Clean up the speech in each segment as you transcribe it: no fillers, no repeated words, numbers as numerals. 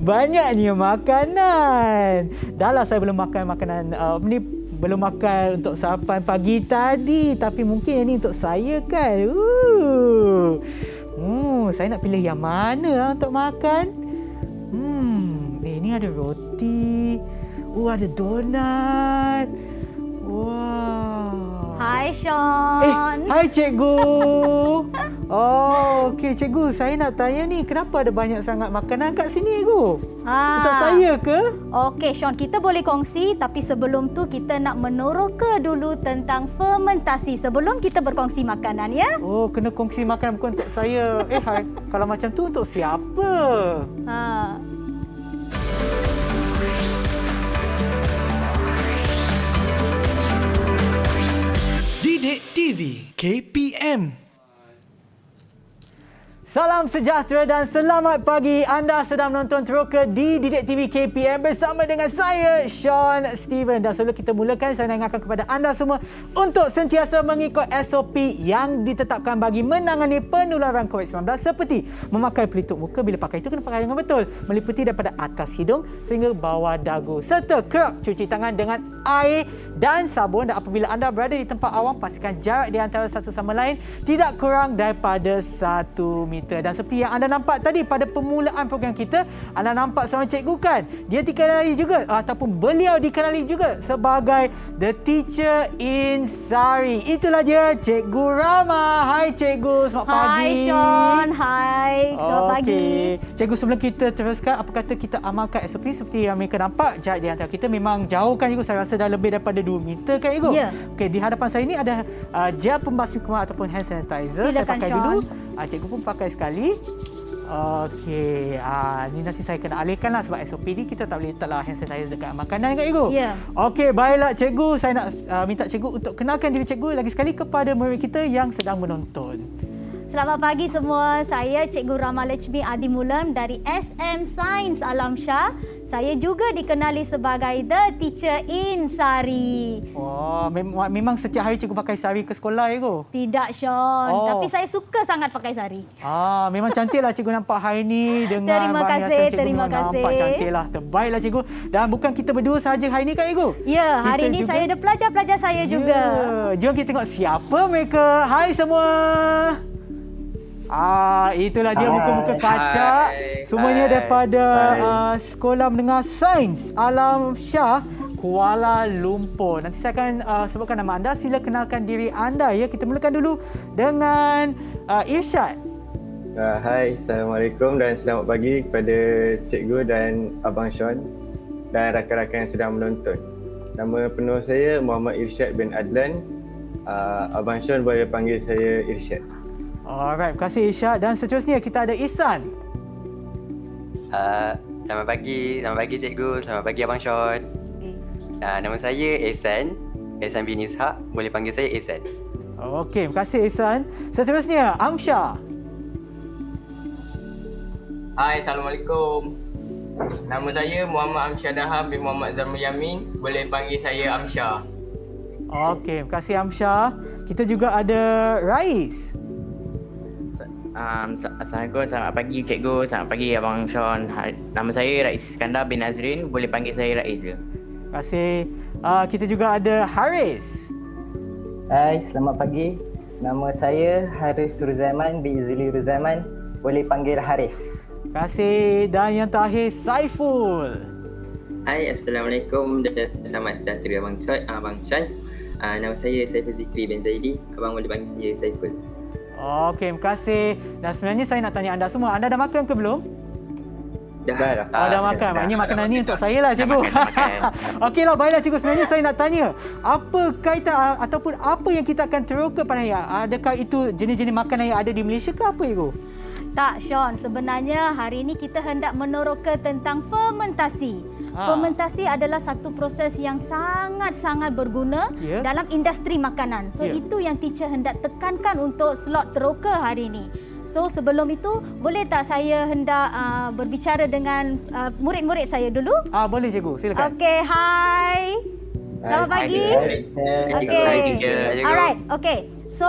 Banyaknya makanan. Dah lah saya belum makan makanan belum makan untuk sarapan pagi tadi, tapi mungkin ini untuk saya kan. Saya nak pilih yang mana untuk makan. Ini ada roti. Ada donat. Wah. Hai Sean. Hai cikgu. Okey cikgu, saya nak tanya ni, kenapa ada banyak sangat makanan kat sini cikgu? Untuk saya ke? Okey Sean, kita boleh kongsi, tapi sebelum tu kita nak meneroka dulu tentang fermentasi sebelum kita berkongsi makanan ya. Kena kongsi makanan bukan untuk saya. Hai, kalau macam tu untuk siapa? Didik TV KPM. Salam sejahtera dan selamat pagi. Anda sedang menonton Teroka di Didik TV KPM bersama dengan saya, Sean Steven. Dan sebelum kita mulakan, saya nak ingatkan kepada anda semua untuk sentiasa mengikut SOP yang ditetapkan bagi menangani penularan COVID-19 seperti memakai pelitup muka, bila pakai itu kena pakai dengan betul, meliputi daripada atas hidung sehingga bawah dagu, serta kerap cuci tangan dengan air dan sabun. Dan apabila anda berada di tempat awam, pastikan jarak di antara satu sama lain tidak kurang daripada 1 meter. Dan seperti yang anda nampak tadi pada permulaan program kita, anda nampak seorang cikgu kan? Dia dikenali juga ataupun beliau dikenali juga sebagai The Teacher in Sari. Itulah dia Cikgu Rama. Hai cikgu, selamat pagi. Hai Sean, hai. Selamat pagi. Cikgu, sebelum kita teruskan, apa kata kita amalkan SOP seperti yang mereka nampak, jarak di antara kita memang jauh kan cikgu? Saya rasa dah lebih daripada 2 meter kan cikgu? Ya. Okey, di hadapan saya ini ada gel pembasmi kuman ataupun hand sanitizer. Silakan, saya pakai Sean. dulu. Cikgu pun pakai sekali. Okey, ni nanti saya kena alihkanlah sebab SOP ni kita tak boleh letaklah hand sanitizer dekat makanan kan cikgu? Ya. Okey, baiklah cikgu, saya nak minta cikgu untuk kenalkan diri cikgu lagi sekali kepada murid kita yang sedang menonton. Selamat pagi semua. Saya Cikgu Rama Lechmi Adimulam dari SM Sains Alam Shah. Saya juga dikenali sebagai The Teacher in Sari. Memang setiap hari cikgu pakai sari ke sekolah cikgu? Tidak Sean, tapi saya suka sangat pakai sari. Memang cantiklah cikgu nampak hari ni dengan Terima perhiasan kasih, cikgu. terima Memang kasih. nampak cantiklah. Terbaiklah cikgu. Dan bukan kita berdua sahaja hari ni kan cikgu? Ya, hari Kita ini juga- saya ada pelajar-pelajar saya juga. Jom kita tengok siapa mereka. Hai semua. Itulah dia muka-muka kacak. Semuanya daripada Sekolah Menengah Sains Alam Shah, Kuala Lumpur. Nanti saya akan sebutkan nama anda. Sila kenalkan diri anda ya. Kita mulakan dulu dengan Irsyad. Hai, Assalamualaikum dan selamat pagi kepada Cikgu dan Abang Sean dan rakan-rakan yang sedang menonton. Nama penuh saya Muhammad Irsyad bin Adlan. Abang Sean boleh panggil saya Irsyad. Alright, terima kasih Irsyad. Dan seterusnya kita ada Ihsan. Selamat pagi cikgu, selamat pagi Abang Sean. Nama saya Ihsan bin Ishak, boleh panggil saya Ihsan. Okey, terima kasih Ihsan. Seterusnya Amsyah. Hai, Assalamualaikum. Nama saya Muhammad Amsyah Daham bin Muhammad Zamul Yamin, boleh panggil saya Amsyah. Okey, terima kasih Amsyah. Kita juga ada Rais. Assalamualaikum, selamat pagi cikgu, selamat pagi Abang Sean. Nama saya Rais Iskandar bin Nazrin, boleh panggil saya Rais je. Terima kasih. Kita juga ada Haris. Hai, selamat pagi. Nama saya Haris Ruzaiman bin Izuli Ruzaiman, boleh panggil Haris. Terima kasih. Dan yang terakhir Saiful. Hai, Assalamualaikum dan selamat sejahtera Abang Sean. Nama saya Saiful Zikri bin Zaidi, abang boleh panggil saya Saiful. Okey, terima kasih. Dan sebenarnya saya nak tanya anda semua, anda dah makan ke belum? Dah. Dah makan. Maknanya makanan ni untuk saya lah cikgu. Okeylah, baiklah cikgu. Sebenarnya saya nak tanya, apa kaitan ataupun apa yang kita akan teroka pada hari ini? Adakah itu jenis-jenis makanan yang ada di Malaysia ke apa cikgu? Tak Sean, sebenarnya hari ini kita hendak meneroka tentang fermentasi. Fermentasi adalah satu proses yang sangat-sangat berguna dalam industri makanan. So itu yang teacher hendak tekankan untuk slot teroka hari ini. So sebelum itu, boleh tak saya hendak berbicara dengan murid-murid saya dulu? Boleh cikgu, silakan. Okey, hai. Selamat pagi. Okey. Alright, okey. So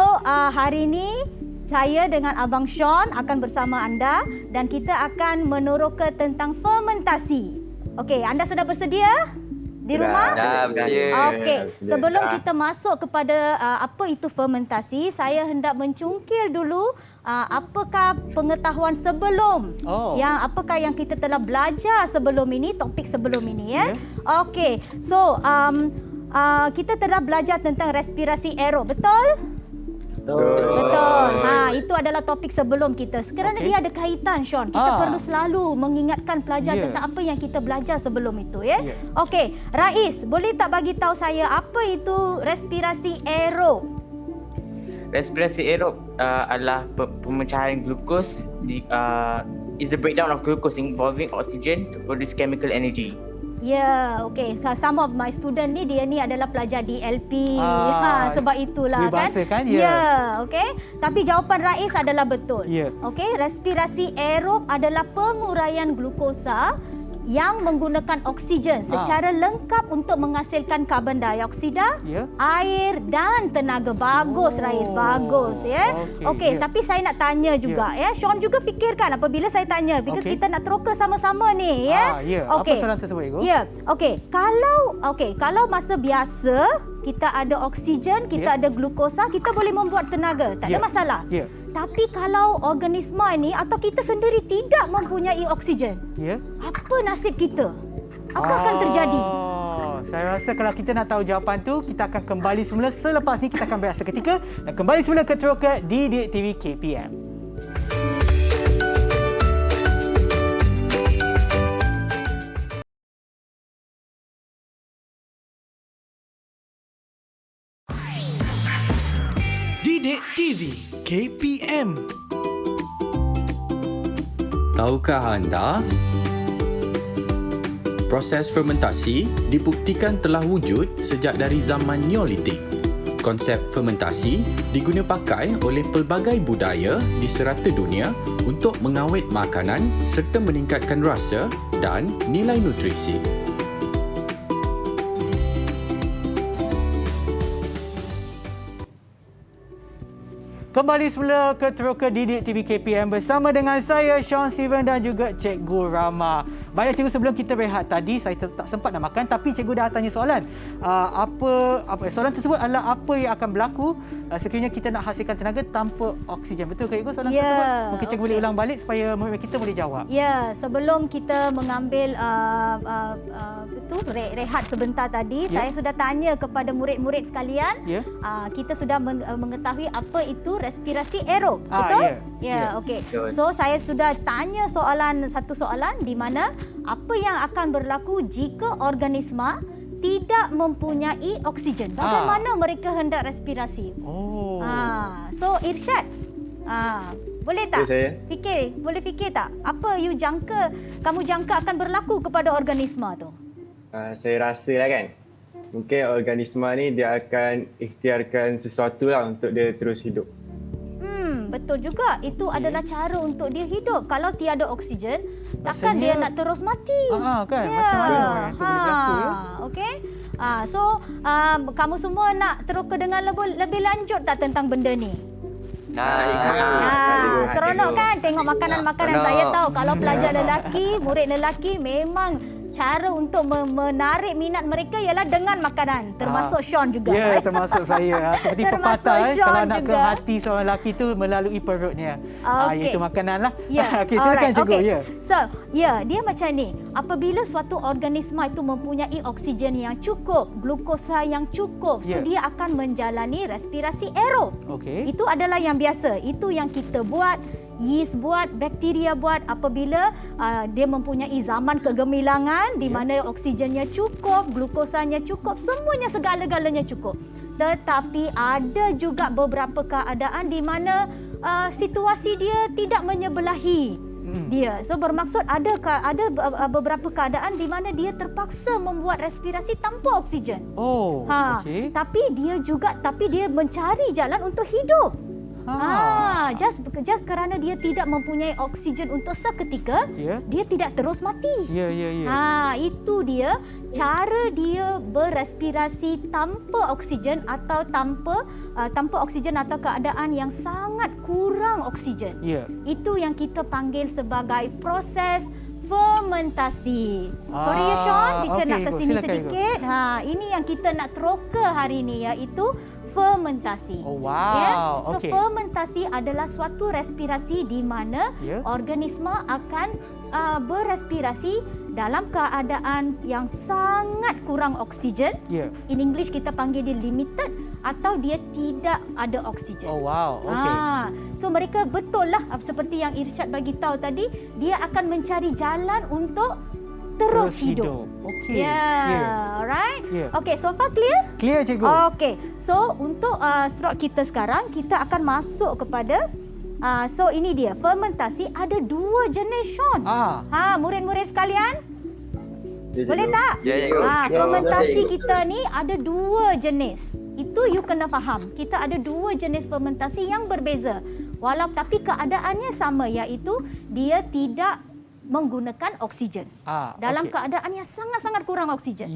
hari ini saya dengan Abang Sean akan bersama anda dan kita akan meneroka tentang fermentasi. Okey, anda sudah bersedia? Di rumah? Dah bersedia. Okey, sebelum kita masuk kepada apa itu fermentasi, saya hendak mencungkil dulu apakah pengetahuan sebelum apakah yang kita telah belajar sebelum ini, topik sebelum ini ya. Okey. So, kita telah belajar tentang respirasi aerob, betul? Betul. Itu adalah topik sebelum kita. Sekarang dia ada kaitan, Sean. Kita perlu selalu mengingatkan pelajar tentang apa yang kita belajar sebelum itu, ya. Okey, Rais, boleh tak bagi tahu saya apa itu respirasi aerob? Respirasi aerob adalah pemecahan glukos is the breakdown of glucose involving oxygen to produce chemical energy. Ya, okey. Some of my student ni dia ni adalah pelajar DLP. Sebab itulah kan. Ya, okey. Tapi jawapan Rais adalah betul. Okey, respirasi aerob adalah penguraian glukosa yang menggunakan oksigen secara lengkap untuk menghasilkan karbon dioksida, air dan tenaga. Bagus, Rais, bagus ya. Okey, tapi saya nak tanya juga ya. Sean juga fikirkan apabila saya tanya, because kita nak teroka sama-sama ni ya. Apa soalan tersebut, Ibu? Ya, okey. Kalau masa biasa kita ada oksigen, kita ada glukosa, kita boleh membuat tenaga, tak ada masalah. Tapi kalau organisma ini atau kita sendiri tidak mempunyai oksigen, apa nasib kita? Apa akan terjadi? Saya rasa kalau kita nak tahu jawapan tu, kita akan kembali semula selepas ni. Kita akan berehat seketika dan kembali semula ke Teroka di Didik TV KPM. Didik TV KPM. Tahukah anda? Proses fermentasi dibuktikan telah wujud sejak dari zaman Neolitik. Konsep fermentasi diguna pakai oleh pelbagai budaya di serata dunia untuk mengawet makanan serta meningkatkan rasa dan nilai nutrisi. Kembali semula ke Teroka Didik TV KPM bersama dengan saya, Sean Steven dan juga Cikgu Rama. Baiklah Cikgu, sebelum kita berehat tadi, saya tak sempat nak makan tapi Cikgu dah tanya soalan. Soalan tersebut adalah apa yang akan berlaku sekiranya kita nak hasilkan tenaga tanpa oksigen. Betul ke Cikgu soalan tersebut? Mungkin Cikgu boleh ulang balik supaya kita boleh jawab. Ya, sebelum kita mengambil rehat sebentar tadi, saya sudah tanya kepada murid-murid sekalian. Kita sudah mengetahui apa itu respirasi aerob, betul? Okey. So saya sudah tanya satu soalan di mana apa yang akan berlaku jika organisma tidak mempunyai oksigen. Bagaimana mereka hendak respirasi? So Irsyad, boleh tak? Boleh fikir tak? Apa kamu jangka akan berlaku kepada organisma tu? Saya rasa lah kan, mungkin organisma ni dia akan ikhtiarkan sesuatu lah untuk dia terus hidup. Betul juga. Itu adalah cara untuk dia hidup. Kalau tiada oksigen, takkan dia nak terus mati. Kan? Macam mana itu boleh berlaku ya? Okey. So, kamu semua nak teroka dengan lebih lanjut tak tentang benda ni? Seronok kan tengok makanan-makanan. Saya tahu kalau pelajar lelaki, murid lelaki, memang cara untuk menarik minat mereka ialah dengan makanan, termasuk Sean juga. Ya, termasuk saya. Seperti pepatah, kalau nak ke hati seorang lelaki tu melalui perutnya. Iaitu makanan lah. Okey, silakan Cikgu. So, dia macam ni. Apabila suatu organisma itu mempunyai oksigen yang cukup, glukosa yang cukup, so dia akan menjalani respirasi aerob. Itu adalah yang biasa. Itu yang kita buat, yeast buat, bakteria buat apabila dia mempunyai zaman kegemilangan di mana oksigennya cukup, glukosanya cukup, semuanya segala-galanya cukup. Tetapi ada juga beberapa keadaan di mana situasi dia tidak menyebelahi dia. So bermaksud ada beberapa keadaan di mana dia terpaksa membuat respirasi tanpa oksigen. Tapi dia mencari jalan untuk hidup. Just kerana dia tidak mempunyai oksigen untuk seketika, dia tidak terus mati. Itu dia cara dia berrespirasi tanpa oksigen atau tanpa oksigen atau keadaan yang sangat kurang oksigen. Itu yang kita panggil sebagai proses fermentasi. Sorry ya Sean, teacher nak ke sini sedikit. Ini yang kita nak teroka hari ini, iaitu fermentasi. So fermentasi adalah suatu respirasi di mana organisme akan berrespirasi dalam keadaan yang sangat kurang oksigen. In English kita panggil dia limited atau dia tidak ada oksigen. So mereka betul lah seperti yang Irsyad bagi tahu tadi, dia akan mencari jalan untuk terus hidup. Alright. Okay, so far clear? Clear, cikgu. Okay, so untuk slot kita sekarang, kita akan masuk kepada so ini dia, fermentasi ada 2 jenis, Sean. Murid-murid sekalian, boleh tak? Fermentasi kita ni ada 2 jenis. Itu you kena faham. Kita ada 2 jenis fermentasi yang berbeza. Tapi keadaannya sama, iaitu dia tidak menggunakan oksigen. Dalam keadaan yang sangat-sangat kurang oksigen.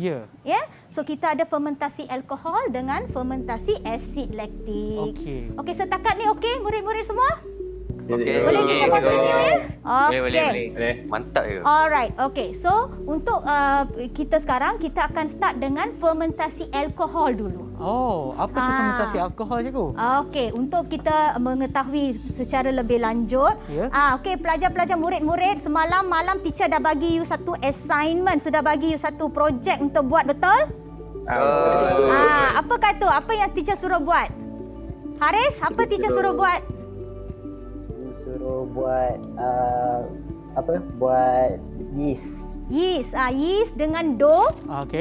So kita ada fermentasi alkohol dengan fermentasi asid laktik. Okey, setakat ni okey murid-murid semua? Boleh kita continue ya? Boleh. Mantap je. Alright, okay. So untuk kita sekarang, kita akan start dengan fermentasi alkohol dulu. Apa tu fermentasi alkohol, cikgu? Okey, untuk kita mengetahui secara lebih lanjut. Okey, pelajar-pelajar, murid-murid, semalam malam teacher dah bagi you satu assignment, sudah bagi you satu projek untuk buat, betul? Apakah tu? Apa yang teacher suruh buat? Haris, apa teacher suruh buat? Suruh buat buat yeast. Yeast dengan dough.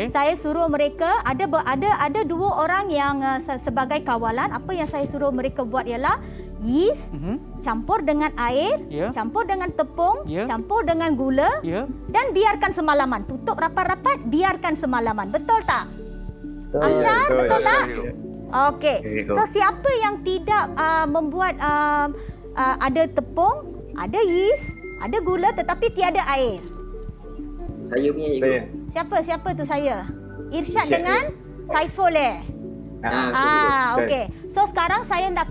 Saya suruh mereka ada 2 orang yang sebagai kawalan. Apa yang saya suruh mereka buat ialah yeast campur dengan air, campur dengan tepung, campur dengan gula dan biarkan semalaman. Tutup rapat-rapat, biarkan semalaman. Betul tak? Amsyar, betul tak? Okey. So siapa yang tidak membuat ada tepung, ada yeast, ada gula tetapi tiada air? Saya punya, cikgu. Siapa tu saya? Irsyad dengan Saiful okey. So sekarang saya nak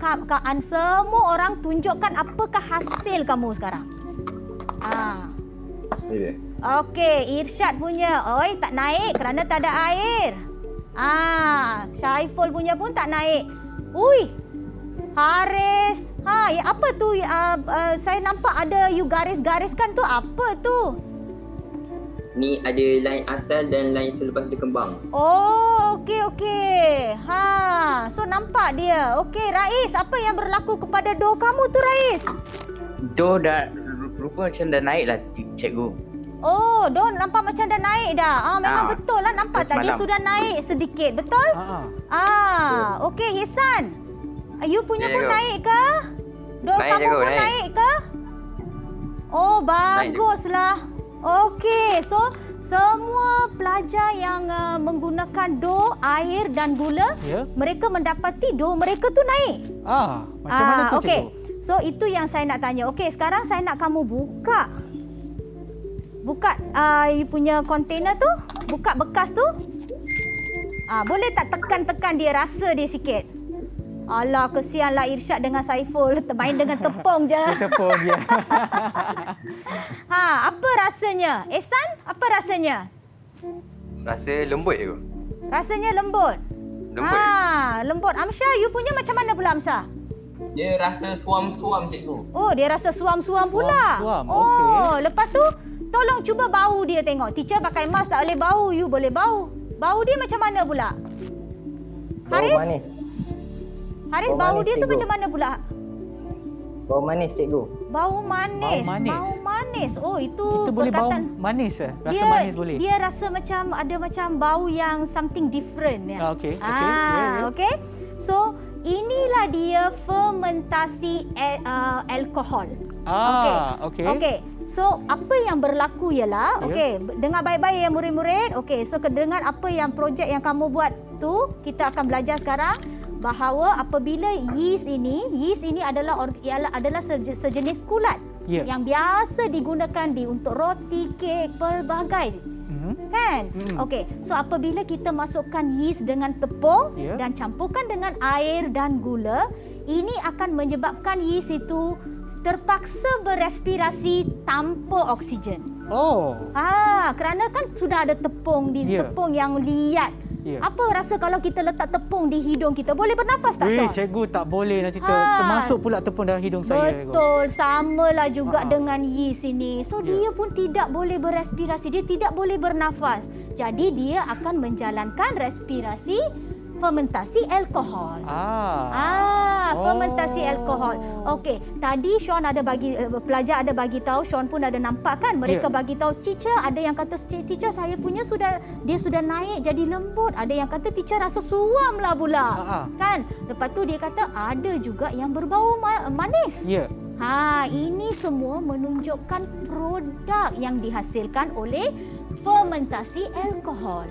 semua orang tunjukkan apakah hasil kamu sekarang. Okey, Irsyad punya, tak naik kerana tak ada air. Saiful punya pun tak naik. Haris, apa tu? Saya nampak ada you garis-gariskan tu, apa tu? Ni ada line asal dan line selepas dia kembang. Okey. So nampak dia. Okey, Rais, apa yang berlaku kepada dough kamu tu, Rais? Dough dah rupa macam dah naik lah, cikgu. Dough nampak macam dah naik dah. Memang betul lah, nampak tadi sudah naik sedikit, betul? Okey, Hisan. You punya pun naik ke? Dough kamu pun naik ke? Baguslah. Okey, so semua pelajar yang menggunakan dough, air dan gula, mereka mendapati dough mereka tu naik. Macam mana tu, cikgu? So itu yang saya nak tanya. Okey, sekarang saya nak kamu buka you punya kontainer tu, buka bekas tu. Boleh tak tekan-tekan dia, rasa dia sikit? Alah, kesianlah Irsyad dengan Saiful main dengan tepung je. Tepung je. Apa rasanya? Ehsan, apa rasanya? Rasa lembut je. Rasanya lembut. Lembut. Amsyar, you punya macam mana pula, Amsyar? Dia rasa suam-suam, cikgu. Dia rasa suam-suam pula. Lepas tu tolong cuba bau dia tengok. Teacher pakai mask tak boleh bau, you boleh bau. Bau dia macam mana pula? Haris? Bau manis. Haris, bau dia tu macam mana pula? Bau manis, cikgu. Bau manis. Itu boleh bau manis Rasa manis boleh. Dia rasa macam ada macam bau yang something different ya. Okey. So, inilah dia fermentasi alkohol. Okey. So, apa yang berlaku ialah, dengar baik-baik ya murid-murid. So dengan apa yang projek yang kamu buat tu, kita akan belajar sekarang. bahawa apabila yeast ini adalah sejenis kulat yang biasa digunakan untuk roti, kek, pelbagai. Kan? Okey. So apabila kita masukkan yeast dengan tepung dan campurkan dengan air dan gula, ini akan menyebabkan yeast itu terpaksa berrespirasi tanpa oksigen. Kerana kan sudah ada tepung tepung yang liat. Apa rasa kalau kita letak tepung di hidung kita, boleh bernafas tak, Sean? Cikgu, tak boleh, nanti termasuk pula tepung dalam hidung saya. Betul, samalah juga dengan yeast ini. So dia pun tidak boleh berrespirasi, dia tidak boleh bernafas. Jadi dia akan menjalankan respirasi fermentasi alkohol. Fermentasi alkohol. Okey, tadi Sean ada bagi pelajar ada bagi tahu, Sean pun ada nampak kan, mereka bagi tahu teacher, ada yang kata teacher saya punya sudah naik jadi lembut, ada yang kata teacher rasa suam lah pula. Kan? Lepas tu dia kata ada juga yang berbau manis. Ini semua menunjukkan produk yang dihasilkan oleh fermentasi alkohol.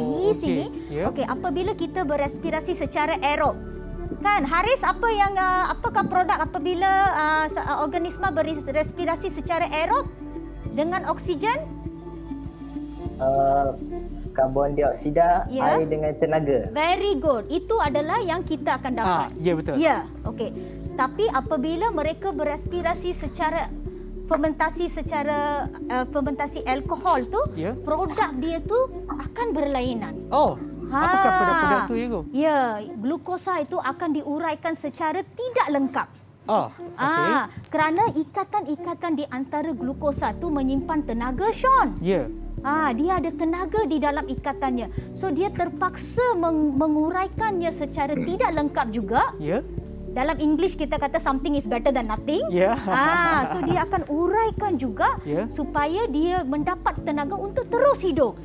Yeast ini. Okey, apabila kita berrespirasi secara aerob. Kan, Haris, apakah produk apabila organisma berrespirasi secara aerob dengan oksigen? Karbon dioksida, air dengan tenaga. Very good. Itu adalah yang kita akan dapat. Ya, betul. Ya, okey. Tapi apabila mereka berrespirasi secara fermentasi alkohol tu, produk dia tu akan berlainan. Apakah produk-produk tu, Cikgu? Ya, glukosa itu akan diuraikan secara tidak lengkap. Kerana ikatan-ikatan di antara glukosa tu menyimpan tenaga, Sean. Dia ada tenaga di dalam ikatannya. So dia terpaksa menguraikannya secara tidak lengkap juga. Dalam English kita kata something is better than nothing. So dia akan uraikan juga supaya dia mendapat tenaga untuk terus hidup.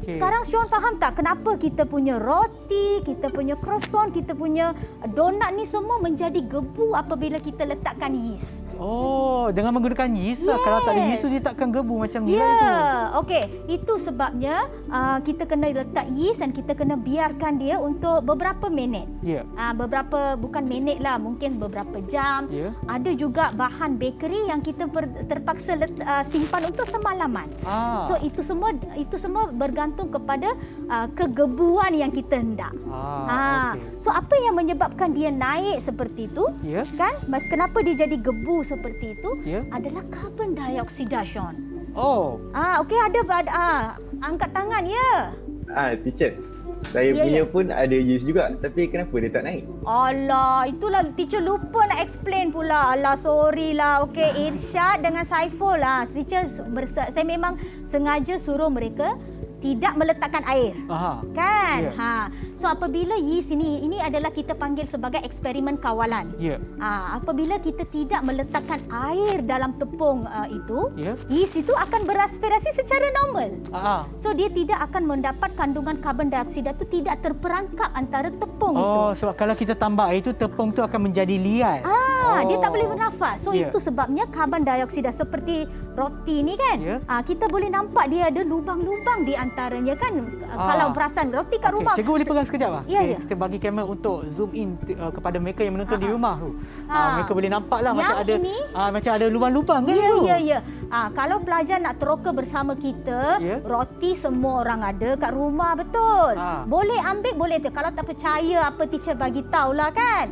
Sekarang Sean faham tak kenapa kita punya roti, kita punya croissant, kita punya donat ni semua menjadi gebu apabila kita letakkan yeast. Dengan menggunakan yeast lah. Kalau tak ada yeast dia takkan gebu macam ni. Okey, itu sebabnya kita kena letak yeast dan kita kena biarkan dia untuk beberapa minit. Bukan minit lah, mungkin beberapa jam. Ada juga bahan bakery yang kita terpaksa simpan untuk semalaman. So itu semua bergantung kepada kegebuan yang kita hendak. So apa yang menyebabkan dia naik seperti itu? Kan? Kenapa dia jadi gebu seperti itu? Adalah karbon dioksida, Sean. Okey, ada angkat tangan ya. Teacher. Saya punya pun ada yeast juga, tapi kenapa dia tak naik? Alah, itulah teacher lupa nak explain pula. Alah, sorry lah. Okey, Irsyad dengan Saiful lah. Teacher, saya memang sengaja suruh mereka tidak meletakkan air. Kan? So apabila yeast ini adalah kita panggil sebagai eksperimen kawalan. Apabila kita tidak meletakkan air dalam tepung itu, yeast itu akan berrespirasi secara normal. So dia tidak akan mendapat kandungan karbon dioksida itu tidak terperangkap antara tepung itu. Sebab kalau kita tambah air itu, tepung tu akan menjadi liat. Dia tak boleh bernafas. So itu sebabnya karbon dioksida seperti roti ni kan. Kita boleh nampak dia ada lubang-lubang di antaranya kan. Kalau perasan roti kat rumah. Cikgu boleh pegang sekejap lah. Kita bagi kamera untuk zoom in kepada mereka yang menonton di rumah tu. Mereka boleh nampak lah macam ada lubang-lubang kan. Kalau pelajar nak teroka bersama kita, roti semua orang ada kat rumah, betul. Boleh ambil, boleh tu. Kalau tak percaya apa teacher bagi tahulah kan.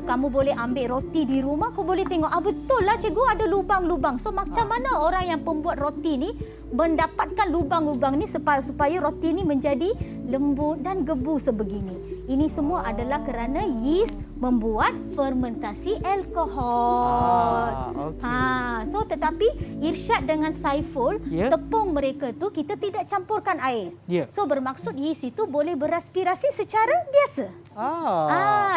Kamu boleh ambil roti di rumah, kau boleh tengok. Betul lah cikgu, ada lubang-lubang. So macam mana orang yang pembuat roti ni mendapatkan lubang-lubang ni supaya roti ni menjadi lembut dan gebu sebegini. Ini semua adalah kerana yeast membuat fermentasi alkohol. So tetapi Irsyad dengan Saiful, tepung mereka tu kita tidak campurkan air. So bermaksud yeast itu boleh berrespirasi secara biasa.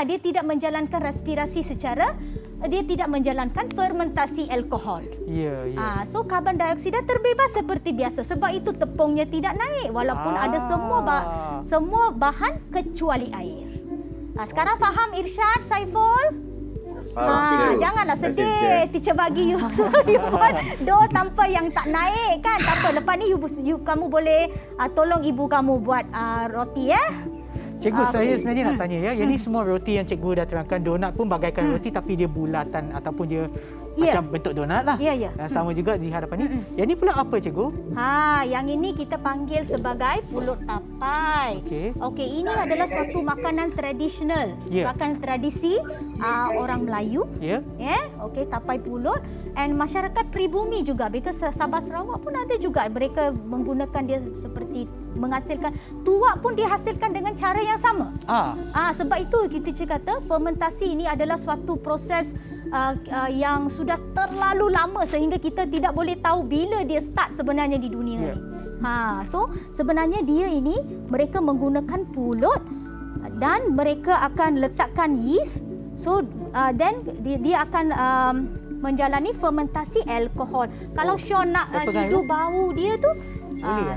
Dia tidak menjalankan respirasi secara dia tidak menjalankan fermentasi alkohol. So karbon dioksida terbebas seperti biasa. Sebab itu tepungnya tidak naik walaupun ada semua bahan kecuali air. Sekarang faham Irsyad, Saiful? Janganlah sedih. Teacher bagi you suruh you buat dough tanpa yang tak naik kan. Tak apa. Lepas ni kamu boleh tolong ibu kamu buat roti ya. Cikgu, saya sebenarnya nak tanya ya. Jadi semua roti yang cikgu dah terangkan, donat pun bagaikan roti tapi dia bulatan ataupun dia macam bentuk donat lah. Sama juga di hadapan ni. Yang ni pula apa cikgu? Yang ini kita panggil sebagai pulut tapai. Okey, ini adalah suatu makanan tradisional. Makanan tradisi orang Melayu. Okey, tapai pulut. And masyarakat pribumi juga. Because Sabah Sarawak pun ada juga mereka menggunakan dia seperti menghasilkan tuak pun dihasilkan dengan cara yang sama. Sebab itu kita kata fermentasi ini adalah suatu proses yang sudah terlalu lama sehingga kita tidak boleh tahu bila dia start sebenarnya di dunia ni. So sebenarnya dia ini mereka menggunakan pulut dan mereka akan letakkan yeast. So then dia akan menjalani fermentasi alkohol. Kalau Sean nak hidup bau dia tu,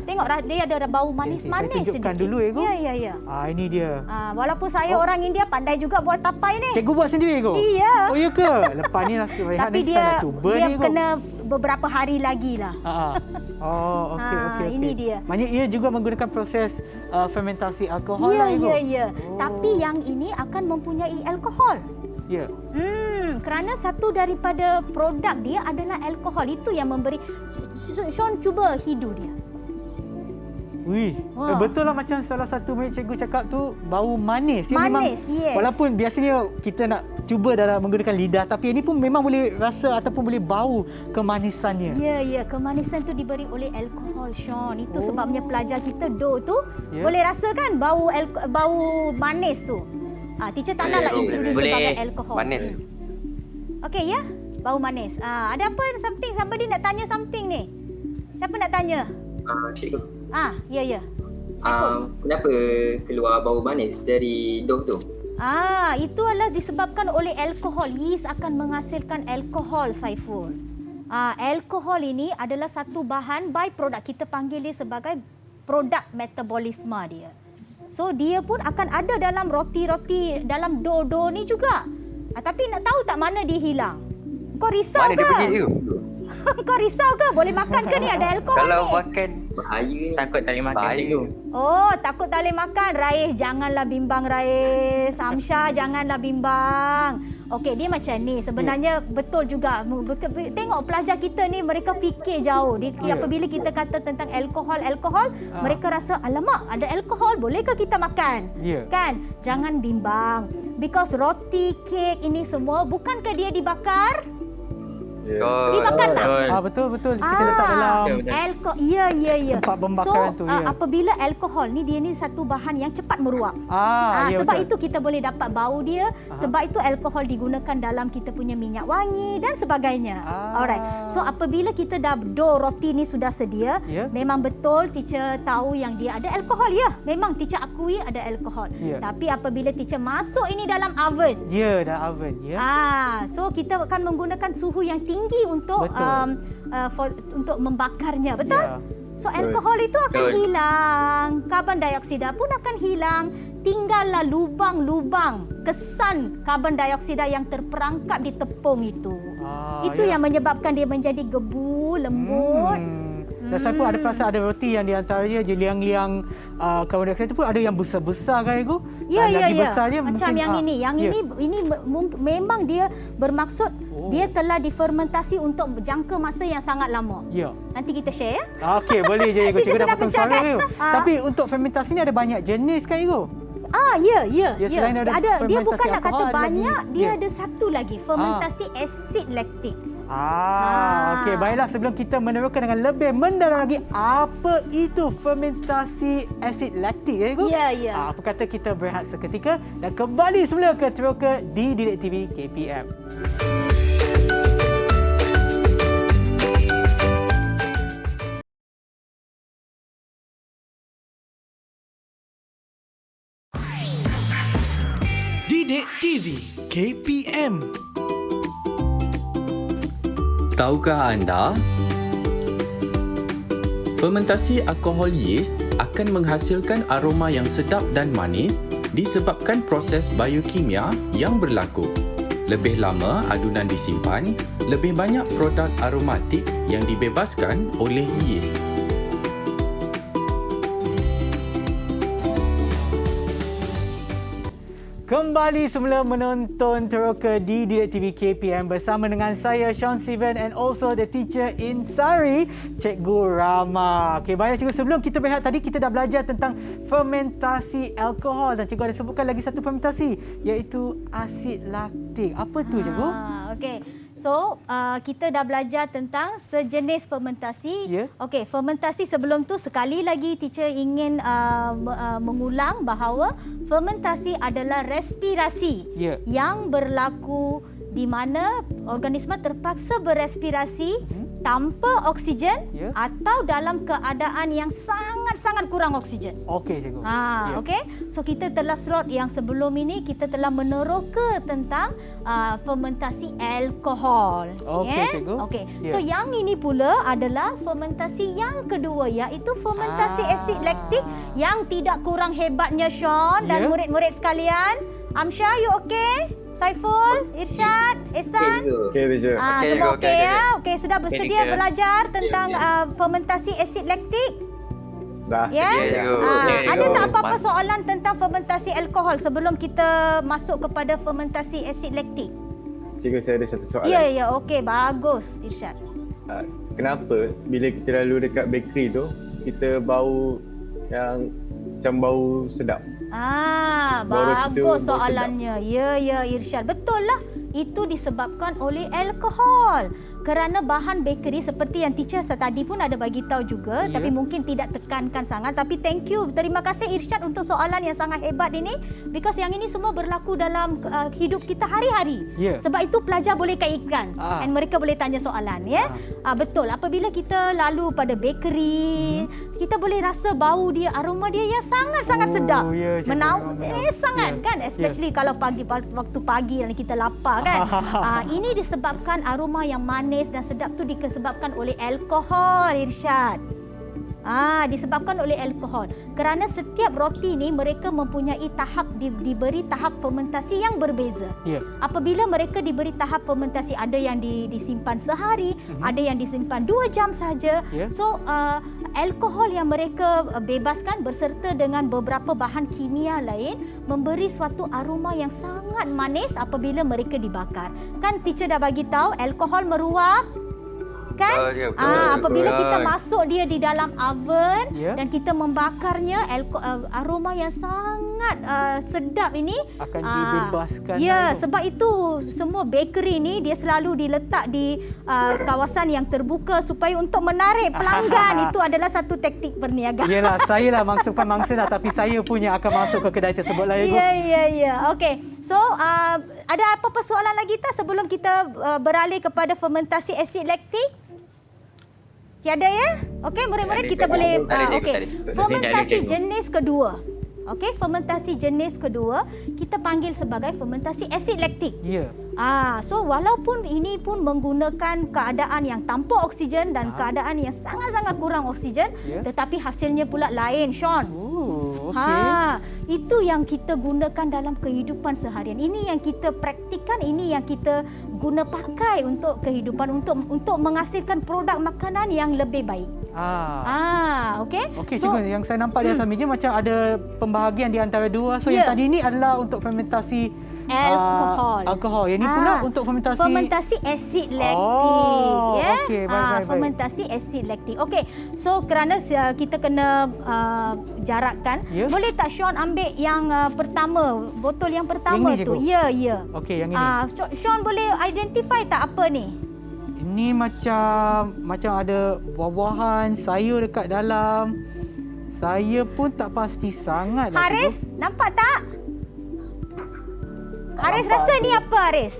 tengok dia ada bau manis-manis sedikit. Tunjukkan dulu Ego. Ya. Ini dia. Walaupun saya orang India pandai juga buat tapai ni. Cikgu buat sendiri Ego? Iya. Oh ya ke? Lepas ni Nasi Rehan tapi ni saya nak cuba dia ni Ego. Kena beberapa hari lagi lah. Okey. Ini dia. Maknanya ia juga menggunakan proses fermentasi alkohol lah Ego? Ya. Tapi yang ini akan mempunyai alkohol. Ya. Kerana satu daripada produk dia adalah alkohol. Itu yang memberi. Sean cuba hidu dia. Betul lah macam salah satu cikgu cakap tu, bau manis. Dia manis, memang, walaupun biasanya kita nak cuba dalam menggunakan lidah, tapi ini pun memang boleh rasa ataupun boleh bau kemanisannya. Ya, kemanisan tu diberi oleh alkohol, Sean. Itu sebabnya pelajar kita dough tu boleh rasa kan bau manis tu. Teacher tak naklah introduce sebagai alkohol. Manis. Okey ya, bau manis. Ada apa? Somebody nak tanya something ni. Siapa nak tanya? Cikgu. Ya. Kenapa keluar bau manis dari dough tu? Itu adalah disebabkan oleh alkohol. Yeast akan menghasilkan alkohol, Saiful. Alkohol ini adalah satu bahan byproduct. Kita panggil dia sebagai produk metabolisme dia. So dia pun akan ada dalam roti-roti, dalam dough ni juga. Tapi nak tahu tak mana dia hilang? Kau risau mana ke? Mana dia pergi tu? Kau risau ke? Boleh makan ke ni? Ada alkohol Kalau ni. makan bahaya. Takut tak boleh makan cikgu. Takut tak boleh makan. Rais, janganlah bimbang Rais. Amsyah, janganlah bimbang. Okey, dia macam ni. Sebenarnya betul juga. Tengok pelajar kita ni, mereka fikir jauh. Apabila kita kata tentang alkohol, mereka rasa, alamak, ada alkohol, bolehkah kita makan? Kan? Jangan bimbang. Because roti, kek ini semua, bukankah dia dibakar? Dibakar tak? Betul. Kita letak dalam alkohol. Ya. tempat pembakaran tu. Apabila alkohol ni, dia ni satu bahan yang cepat meruap. Sebab itu kita boleh dapat bau dia. Sebab itu alkohol digunakan dalam kita punya minyak wangi dan sebagainya. Alright. So apabila kita dah dough roti ni sudah sedia, memang betul teacher tahu yang dia ada alkohol. Ya, memang teacher akui ada alkohol. Tapi apabila teacher masuk ini dalam oven. Dah oven. So kita akan menggunakan suhu yang tinggi untuk untuk membakarnya, betul? So alkohol itu akan hilang, karbon dioksida pun akan hilang, tinggallah lubang-lubang kesan karbon dioksida yang terperangkap di tepung itu. Itu yang menyebabkan dia menjadi gebu, lembut. Dan saya pun ada perasaan ada roti yang di antaranya je liang-liang karbon dioksida itu pun ada yang besar-besar kan Ibu? Ya. Besarnya macam mungkin, yang ini. Yang ini memang dia bermaksud dia telah difermentasi untuk jangka masa yang sangat lama. Nanti kita share ya. Okey, boleh je Ibu. Cikgu dah potong suara Ibu. Tapi untuk fermentasi ni ada banyak jenis kan Ibu? Ya. Ada dia bukan nak kata banyak, dia ada satu lagi, fermentasi asid laktik. Okey, baiklah, sebelum kita meneroka dengan lebih mendalam lagi apa itu fermentasi asid laktik ya Ibu? Ya. Apa kata kita berehat seketika dan kembali semula ke Teroka di Didik TV KPM. Didik TV KPM. Tahukah anda? Fermentasi alkohol yeast akan menghasilkan aroma yang sedap dan manis disebabkan proses biokimia yang berlaku. Lebih lama adunan disimpan, lebih banyak produk aromatik yang dibebaskan oleh yeast. Kembali semula menonton Teroka di Didik TV KPM bersama dengan saya Sean Steven and also the teacher in Sari, Cikgu Rama. Okey, baiklah cikgu, sebelum kita berehat tadi kita dah belajar tentang fermentasi alkohol dan cikgu ada sebutkan lagi satu fermentasi iaitu asid laktik. Apa tu cikgu? Okey. So, kita dah belajar tentang sejenis fermentasi. Ya. Okey, fermentasi sebelum tu sekali lagi teacher ingin mengulang bahawa fermentasi adalah respirasi yang berlaku di mana organisma terpaksa berespirasi tanpa oksigen atau dalam keadaan yang sangat-sangat kurang oksigen. Okey cikgu. Okey. So kita telah slot yang sebelum ini kita telah meneroka tentang fermentasi alkohol. Okey cikgu. Okey. So yang ini pula adalah fermentasi yang kedua iaitu fermentasi asid laktik yang tidak kurang hebatnya Sean dan murid-murid sekalian. Amsha, you okay? Saiful, Irsyad, Ehsan. Okey, Teacher. Semua okey ya? Okey, sudah bersedia belajar tentang fermentasi asid laktik? Dah. Ya? Ada tak apa-apa soalan tentang fermentasi alkohol sebelum kita masuk kepada fermentasi asid laktik? Cikgu, saya ada satu soalan. Ya, okey, bagus Irsyad. Kenapa bila kita lalu dekat bakery tu, kita bau yang macam bau sedap? Bagus soalannya. Ya, Irsyad. Betul lah. Itu disebabkan oleh alkohol. Kerana bahan bakery seperti yang teacher tadi pun ada bagi tahu juga, tapi mungkin tidak tekankan sangat. Tapi thank you. Terima kasih Irsyad untuk soalan yang sangat hebat ini. Because yang ini semua berlaku dalam hidup kita hari-hari. Sebab itu pelajar boleh kaitkan dan mereka boleh tanya soalan. Betul. Apabila kita lalu pada bakery, kita boleh rasa bau dia, aroma dia yang sangat-sangat sedap. Sangat kan, especially kalau waktu pagi dan kita lapar kan. Ini disebabkan aroma yang manis dan sedap tu disebabkan oleh alkohol, Irsyad. Disebabkan oleh alkohol. Kerana setiap roti ni mereka mempunyai tahap, diberi tahap fermentasi yang berbeza. Apabila mereka diberi tahap fermentasi, ada yang disimpan sehari, ada yang disimpan 2 jam saja. So alkohol yang mereka bebaskan berserta dengan beberapa bahan kimia lain memberi suatu aroma yang sangat manis apabila mereka dibakar. Kan teacher dah bagi tahu alkohol meruap. Kan? Apabila kita masuk dia di dalam oven dan kita membakarnya, aroma yang sangat sedap ini akan dibebaskan. Sebab itu semua bakery ni dia selalu diletak di kawasan yang terbuka supaya untuk menarik pelanggan. Itu adalah satu taktik perniagaan. Yalah, saya lah maksudkan mangsa dah, tapi saya punya akan masuk ke kedai tersebut lah. Ya. Okey. So ada apa-apa soalan lagi tak sebelum kita beralih kepada fermentasi asid laktik? Tiada ya? Okey, murid-murid kita boleh fermentasi jenis kedua. Okey, fermentasi jenis kedua kita panggil sebagai fermentasi asid laktik. So walaupun ini pun menggunakan keadaan yang tanpa oksigen dan keadaan yang sangat-sangat kurang oksigen, tetapi hasilnya pula lain, Sean. Itu yang kita gunakan dalam kehidupan seharian. Ini yang kita praktikkan, ini yang kita guna pakai untuk kehidupan, untuk menghasilkan produk makanan yang lebih baik. Okey, cikgu, yang saya nampak di atas meja macam ada pembahagian di antara dua. So yang tadi ni adalah untuk fermentasi alkohol. Yang ini pula untuk fermentasi asid laktik. Baik. Fermentasi asid laktik. Okey. So kerana kita kena jarakkan, boleh tak Sean ambil yang pertama, botol yang pertama yang tu? Ya. Okey, yang ini. Sean boleh identify tak apa ni? Ini macam ada buah-buahan, sayur dekat dalam. Saya pun tak pasti sangat. Haris, nampak tak? Haris rasa ni apa, Haris?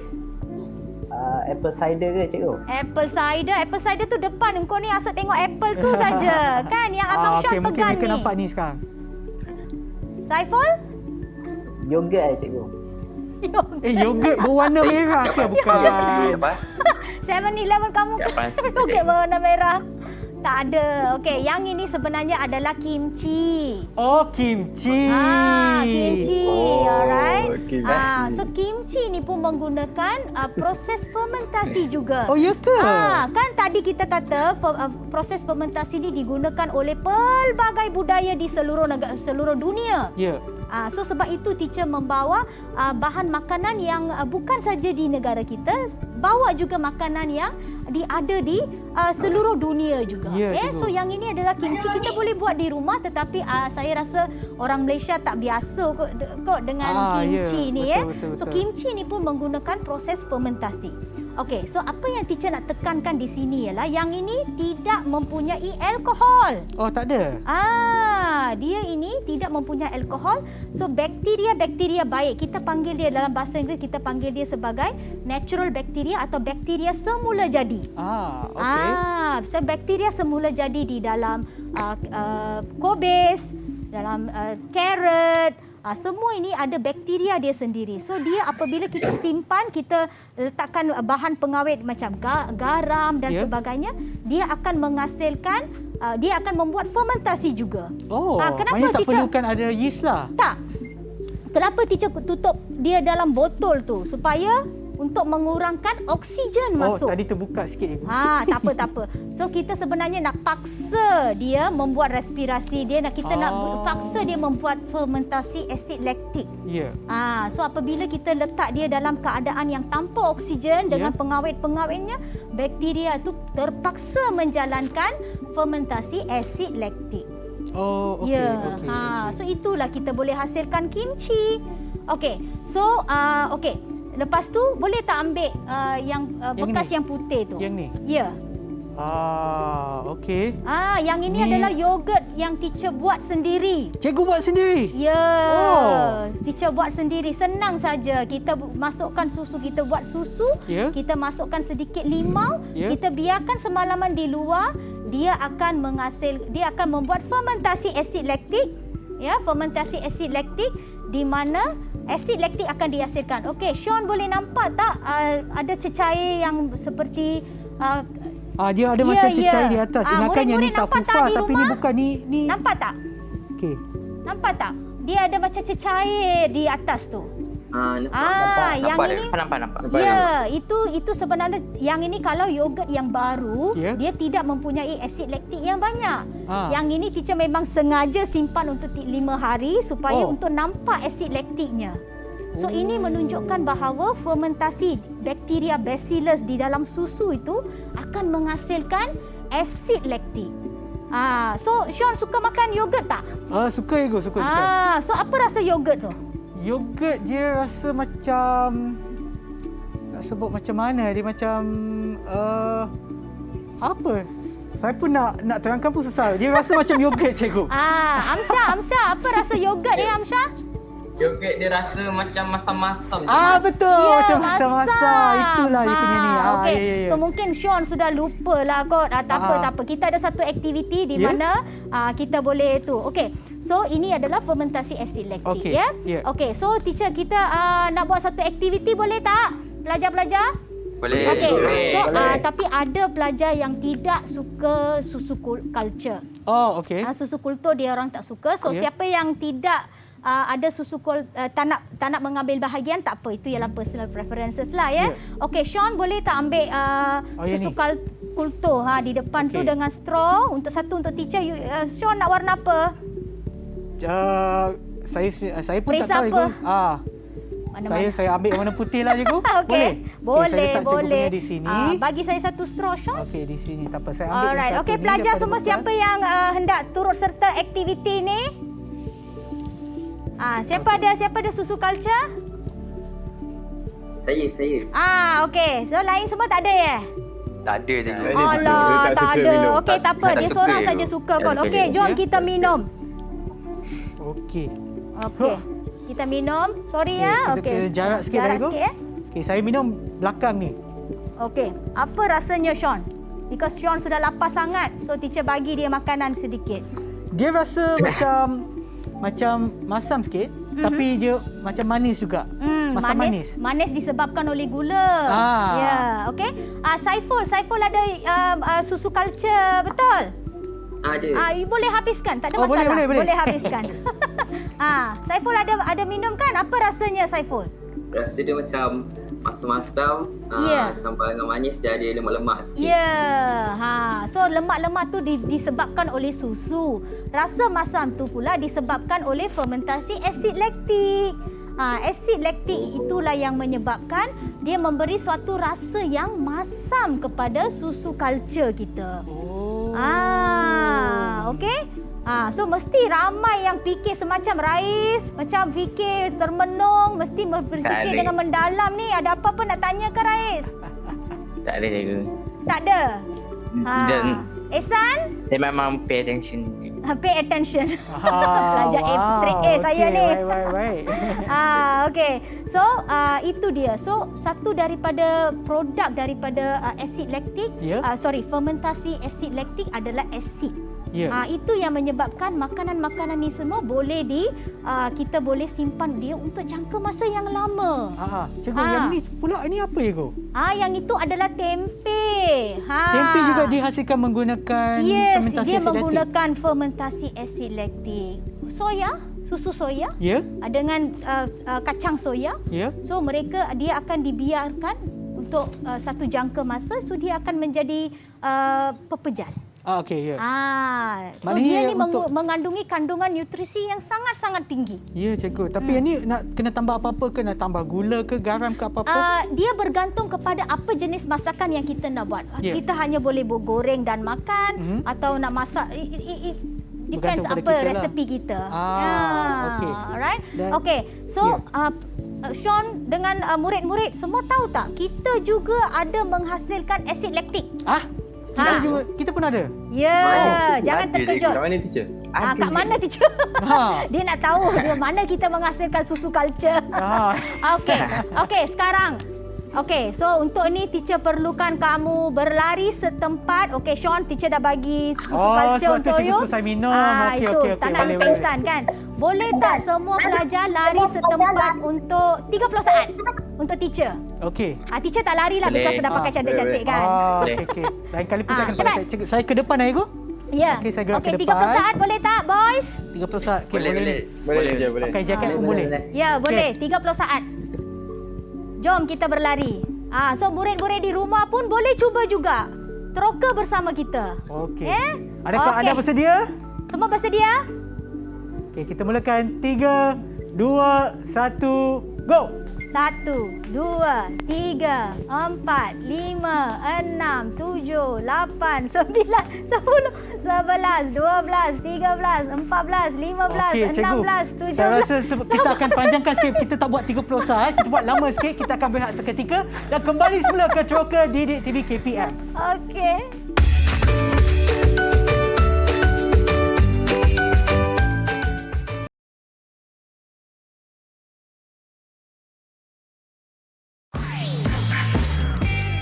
Apple cider ke cikgu? Apple cider tu depan. Engkau ni asal tengok apple tu saja. Kan yang Abang Sean pegang ni. Mungkin mereka nampak ni sekarang. Saiful? Yogurt cikgu. Yogurt berwarna merah ke? Bukan. 7-Eleven kamu yogurt berwarna merah. Tak ada. Okey, yang ini sebenarnya adalah kimchi. Oh, kimchi. Kimchi. Oh, Alright. kimchi. So kimchi ni pun menggunakan proses fermentasi juga. Oh, ya ke? Kan tadi kita kata proses fermentasi ni digunakan oleh pelbagai budaya di seluruh dunia. Ya. So sebab itu teacher membawa bahan makanan yang bukan saja di negara kita, bawa juga makanan yang ada di seluruh dunia juga. So yang ini adalah kimchi, kita boleh buat di rumah, tetapi saya rasa orang Malaysia tak biasa kot dengan kimchi ni. Betul. So kimchi ni pun menggunakan proses fermentasi. Okey, so apa yang teacher nak tekankan di sini ialah yang ini tidak mempunyai alkohol. Oh, tak ada. Dia ini tidak mempunyai alkohol. So bakteria-bakteria baik, kita panggil dia dalam bahasa Inggeris, kita panggil dia sebagai natural bacteria atau bakteria semula jadi. Okey. So bakteria semula jadi di dalam kobis, dalam carrot. Semua ini ada bakteria dia sendiri. So dia apabila kita simpan, kita letakkan bahan pengawet macam garam dan sebagainya, dia akan menghasilkan, dia akan membuat fermentasi juga. Kenapa tak perlukan ada yeast lah? Tak. Kenapa teacher tutup dia dalam botol tu? Supaya untuk mengurangkan oksigen masuk. Tadi terbuka sikit je. Tak apa. So kita sebenarnya nak paksa dia membuat respirasi dia, kita nak paksa dia membuat fermentasi asid laktik. Ya. So apabila kita letak dia dalam keadaan yang tanpa oksigen dengan pengawet-pengawetnya, bakteria itu terpaksa menjalankan fermentasi asid laktik. Okey. So itulah kita boleh hasilkan kimchi. Okey. So okey. Lepas tu boleh tak ambil yang bekas yang putih tu? Yang ni? Ya. Okey. Yang ini adalah yogurt yang teacher buat sendiri. Cikgu buat sendiri? Ya. Teacher buat sendiri. Senang saja. Kita masukkan susu, kita buat susu, kita masukkan sedikit limau, kita biarkan semalaman di luar, dia akan membuat fermentasi asid laktik. Fermentasi asid laktik di mana asid laktik akan dihasilkan. Okey, Sean boleh nampak tak ada cecair yang seperti dia ada macam cecair di atas. Ingatkan yang ni tak fufa, tapi ni bukan ni. Nampak tak? Okey. Nampak tak? Dia ada macam cecair di atas tu. Nampak. Ya, itu sebenarnya yang ini kalau yogurt yang baru, dia tidak mempunyai asid laktik yang banyak. Yang ini teacher memang sengaja simpan untuk 5 hari supaya untuk nampak asid laktiknya. So ini menunjukkan bahawa fermentasi bakteria Bacillus di dalam susu itu akan menghasilkan asid laktik. So Sean suka makan yogurt tak? Suka ya, suka. So apa rasa yogurt tu? Yogurt dia rasa macam, nak sebut macam mana, dia macam apa? Saya pun nak terangkan pun susah. Dia rasa macam yogurt, cikgu. Amsyah, apa rasa yogurt ni, Amsyah? Yogurt dia rasa macam masam-masam. Betul. Macam masam-masam. Itulah dia punya ni. Okay. So mungkin Sean sudah lupa lah kot. Tak apa. Kita ada satu aktiviti di mana kita boleh tu. Okey. So ini adalah fermentasi asid laktik. Okey. So teacher kita nak buat satu aktiviti, boleh tak? Pelajar-pelajar? Boleh. Okey. So tapi ada pelajar yang tidak suka susu culture. Okey. Susu kultur dia orang tak suka. So siapa yang tidak ada susu tak nak mengambil bahagian, tak apa, itu ialah personal preferences lah Okey, Sean boleh tak ambil susu kultur di depan tu dengan straw, untuk teacher. Sean nak warna apa? Saya pun tak tahu, Cikgu. Saya ambil warna putih lah, Cikgu. Boleh. Saya letak di sini. Bagi saya satu straw, Sean. Okey, di sini. Tak apa, saya ambil yang satu. Okey, pelajar semua, siapa yang hendak turut serta aktiviti ni? Siapa ada susu culture? Saya. Okey. So lain semua tak ada ya? Tak ada je. Alah, tak ada. Okey, tak apa. Dia seorang saja suka kot. Okey, jom kita minum. Okey. Kita minum. Sorry Kita jarak sikit. Okey, saya minum belakang ni. Okey. Apa rasanya, Sean? Because Sean sudah lapar sangat. So teacher bagi dia makanan sedikit. Dia rasa macam masam sikit, tapi dia macam manis juga. Masam manis. Manis disebabkan oleh gula. Ya, okey. Saiful ada susu culture, betul? Ada. Boleh habiskan, tak ada masalah. Boleh habiskan. Saiful ada minum kan? Apa rasanya Saiful? Rasa dia macam masam-masam, tambah dengan manis dia ada lemak-lemak sikit. So lemak-lemak tu disebabkan oleh susu. Rasa masam tu pula disebabkan oleh fermentasi asid laktik. Asid laktik itulah yang menyebabkan dia memberi suatu rasa yang masam kepada susu culture kita. Okey. So mesti ramai yang fikir semacam Rais, macam fikir termenung, mesti berfikir dengan mendalam ni. Ada apa-apa nak tanya ke Rais? Tak ada cikgu. Tak ada. Ehsan? Saya memang pay attention. Pay attention. Pelajar straight A saya ni. Baik. Okey. So itu dia. So satu daripada produk daripada asid laktik, fermentasi asid laktik adalah asid. Itu yang menyebabkan makanan-makanan ni semua boleh kita boleh simpan dia untuk jangka masa yang lama. Cikgu, yang ni pula ini apa cikgu? Yang itu adalah tempe. Tempe juga dihasilkan menggunakan fermentasi dia asid menggunakan fermentasi asid laktik. Susu soya dengan kacang soya. So dia akan dibiarkan untuk satu jangka masa, so dia akan menjadi pepejal. So dia ni mengandungi kandungan nutrisi yang sangat-sangat tinggi. Ya cikgu. Tapi yang ni nak kena tambah apa-apa ke? Nak tambah gula ke, garam ke apa-apa? Dia bergantung kepada apa jenis masakan yang kita nak buat. Kita hanya boleh goreng dan makan atau nak masak. Depends apa resepi kita. Alright. Okay. So Sean dengan murid-murid semua tahu tak? Kita juga ada menghasilkan asid laktik. Kita pun ada? Jangan terkejut. Kat mana teacher? Kat mana teacher? Dia nak tahu dia mana kita menghasilkan susu culture. Okey, sekarang. Okey, so untuk ni teacher perlukan kamu berlari setempat. Okey, Sean, teacher dah bagi susu culture untuk you. Susu saya minum. Itu, tak nak pingsan kan? Boleh tak semua pelajar lari setempat untuk 30 saat untuk teacher? Okey. Teacher tak lari lah, because dah pakai cantik-cantik kan? Okey. Lain kali pun saya akan pakai. Saya ke depan ya, Ibu? Ya. Okey, saya gerak ke depan. 30 saat boleh tak, boys? 30 saat. Boleh. Pakai jaket pun boleh. Ya, boleh. 30 saat. Jom kita berlari. So murid-murid di rumah pun boleh cuba juga. Teroka bersama kita. Okey. Adakah anda bersedia? Semua bersedia? Okey, kita mulakan. 3, 2, 1, go! 1, 2, 3, 4, 5, 6, 7, 8, 9, 10, 11, 12, 13, 14, 15, 16, 17. Saya rasa kita akan panjangkan sikit. Kita tak buat 30 saat. Kita buat lama sikit. Kita akan berehat seketika dan kembali semula ke Teroka Didik TV KPM. Okey.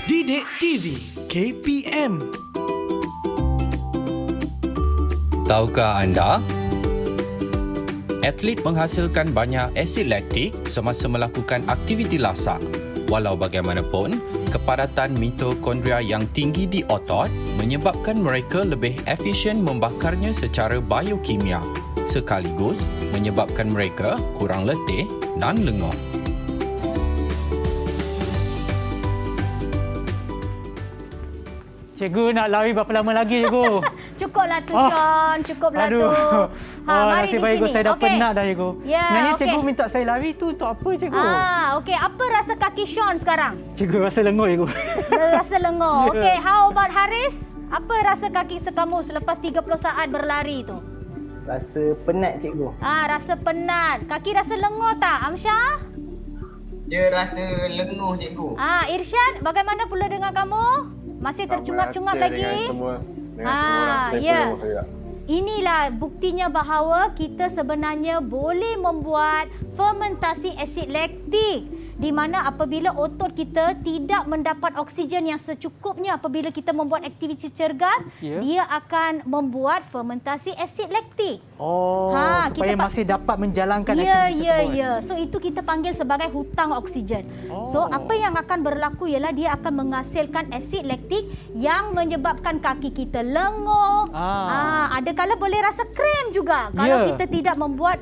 Didik TV KPM. Tahukah anda? Atlet menghasilkan banyak asid laktik semasa melakukan aktiviti lasak. Walau bagaimanapun, kepadatan mitokondria yang tinggi di otot menyebabkan mereka lebih efisien membakarnya secara biokimia, sekaligus menyebabkan mereka kurang letih dan lenguh. Cikgu nak lari berapa lama lagi, Cikgu? Cukuplah tu, Sean. Cukuplah tu. Mari di sini. Saya dah penat dah, Cikgu. Sebenarnya Cikgu minta saya lari tu untuk apa, Cikgu? Okey. Apa rasa kaki Sean sekarang? Cikgu rasa lenguh, Cikgu. Rasa lenguh. Okey, how about Haris? Apa rasa kaki kamu selepas 30 saat berlari tu? Rasa penat, Cikgu. Rasa penat. Kaki rasa lenguh tak, Amsyah? Dia rasa lenguh, Cikgu. Irsyad, bagaimana pula dengan kamu? Masih tercungap-cungap lagi? Dengan semua orang. Saya Inilah buktinya bahawa kita sebenarnya boleh membuat fermentasi asid laktik di mana apabila otot kita tidak mendapat oksigen yang secukupnya apabila kita membuat aktiviti cergas, dia akan membuat fermentasi asid laktik. Supaya kita masih dapat menjalankan aktiviti tersebut. So itu kita panggil sebagai hutang oksigen. So apa yang akan berlaku ialah dia akan menghasilkan asid laktik yang menyebabkan kaki kita lenguh. Ada kala boleh rasa krem juga kalau kita tidak membuat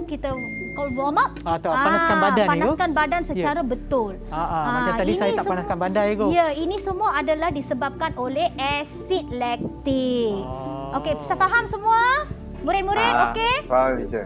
kita warm up, panaskan badan secara betul. Macam tadi saya tak panaskan badan ini semua adalah disebabkan oleh asid laktik. Okey, bisa faham semua? Murid-murid, okey? Faham, teacher.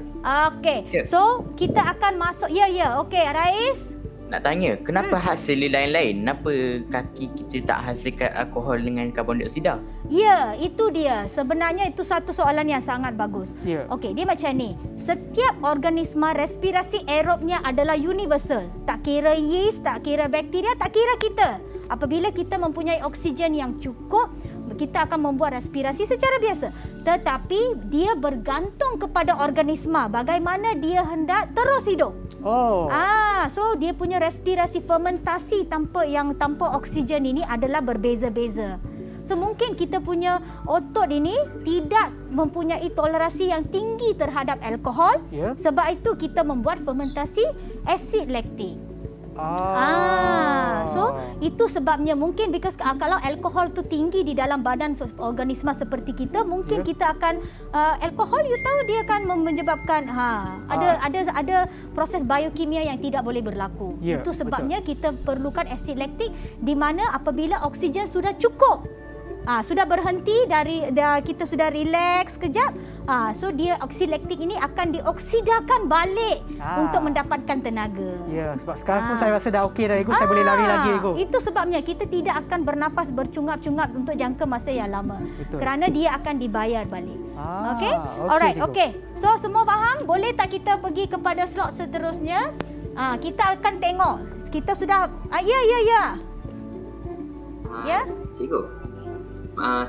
Okey. So, kita akan masuk. Okey, Rais. Nak tanya, kenapa hasil lain-lain? Kenapa kaki kita tak hasilkan alkohol dengan karbon dioksida? Ya, itu dia. Sebenarnya itu satu soalan yang sangat bagus. Okey, dia macam ni. Setiap organisma respirasi aerobnya adalah universal. Tak kira yeast, tak kira bakteria, tak kira kita. Apabila kita mempunyai oksigen yang cukup, kita akan membuat respirasi secara biasa. Tetapi dia bergantung kepada organisma bagaimana dia hendak terus hidup. So dia punya respirasi fermentasi tanpa oksigen ini adalah berbeza-beza. So mungkin kita punya otot ini tidak mempunyai toleransi yang tinggi terhadap alkohol. Sebab itu kita membuat fermentasi asid laktik. So itu sebabnya mungkin kalau alkohol tu tinggi di dalam badan organisma seperti kita, mungkin kita akan alkohol dia akan menyebabkan ada proses biokimia yang tidak boleh berlaku. Itu sebabnya kita perlukan asid laktik di mana apabila oksigen sudah cukup, sudah berhenti kita sudah relax sekejap, so dia asid laktik ini akan dioksidakan balik untuk mendapatkan tenaga. Sebab sekarang pun saya rasa dah okey dah, saya boleh lari lagi. Itu sebabnya kita tidak akan bernafas bercungap-cungap untuk jangka masa yang lama. Kerana dia akan dibayar balik. Okey? Alright, okey. So semua faham? Boleh tak kita pergi kepada slot seterusnya? Kita akan tengok. Kita sudah Cikgu,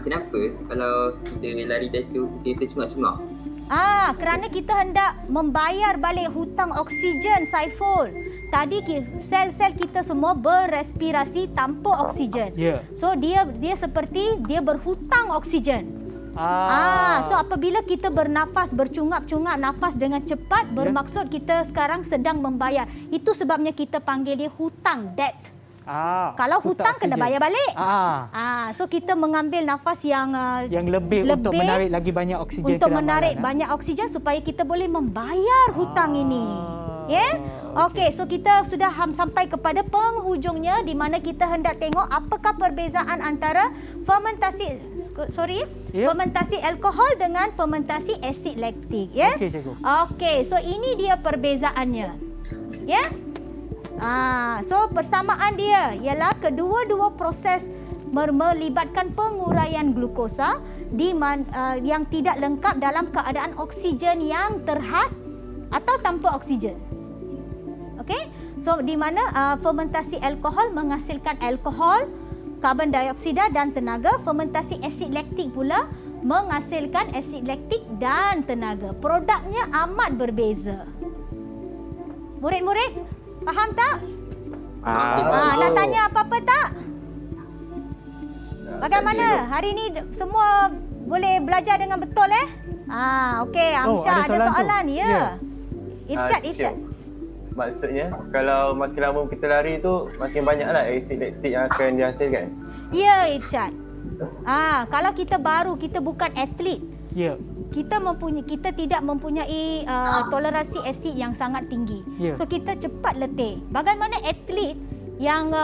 kenapa kalau kita lari dari tu kita tercungap-cungap? Kerana kita hendak membayar balik hutang oksigen, Saiful. Tadi sel-sel kita semua berrespirasi tanpa oksigen. So dia seperti dia berhutang oksigen. So apabila kita bernafas bercungap-cungap nafas dengan cepat, bermaksud kita sekarang sedang membayar. Itu sebabnya kita panggil dia hutang, debt. Kalau hutang kena bayar balik. So kita mengambil nafas yang lebih untuk menarik lagi banyak oksigen untuk menarik banyak oksigen supaya kita boleh membayar hutang ini. Okey, so kita sudah sampai kepada penghujungnya di mana kita hendak tengok apakah perbezaan antara fermentasi fermentasi alkohol dengan fermentasi asid laktik, Okey, cikgu. Okey, so ini dia perbezaannya. So persamaan dia ialah kedua-dua proses melibatkan penguraian glukosa yang tidak lengkap dalam keadaan oksigen yang terhad atau tanpa oksigen. Okey? So di mana fermentasi alkohol menghasilkan alkohol, karbon dioksida dan tenaga. Fermentasi asid laktik pula menghasilkan asid laktik dan tenaga. Produknya amat berbeza. Murid-murid, faham tak? Nak tanya apa-apa tak? Bagaimana? Hari ini semua boleh belajar dengan betul okey, Amsyah ada soalan. Irsyad. Maksudnya kalau makin lama kita lari tu makin banyaklah asid laktik yang akan dihasilkan. Ya, Irsyad. Kalau kita baru, kita bukan atlet. Kita tidak mempunyai toleransi asid yang sangat tinggi. So kita cepat letih. Bagaimana atlet yang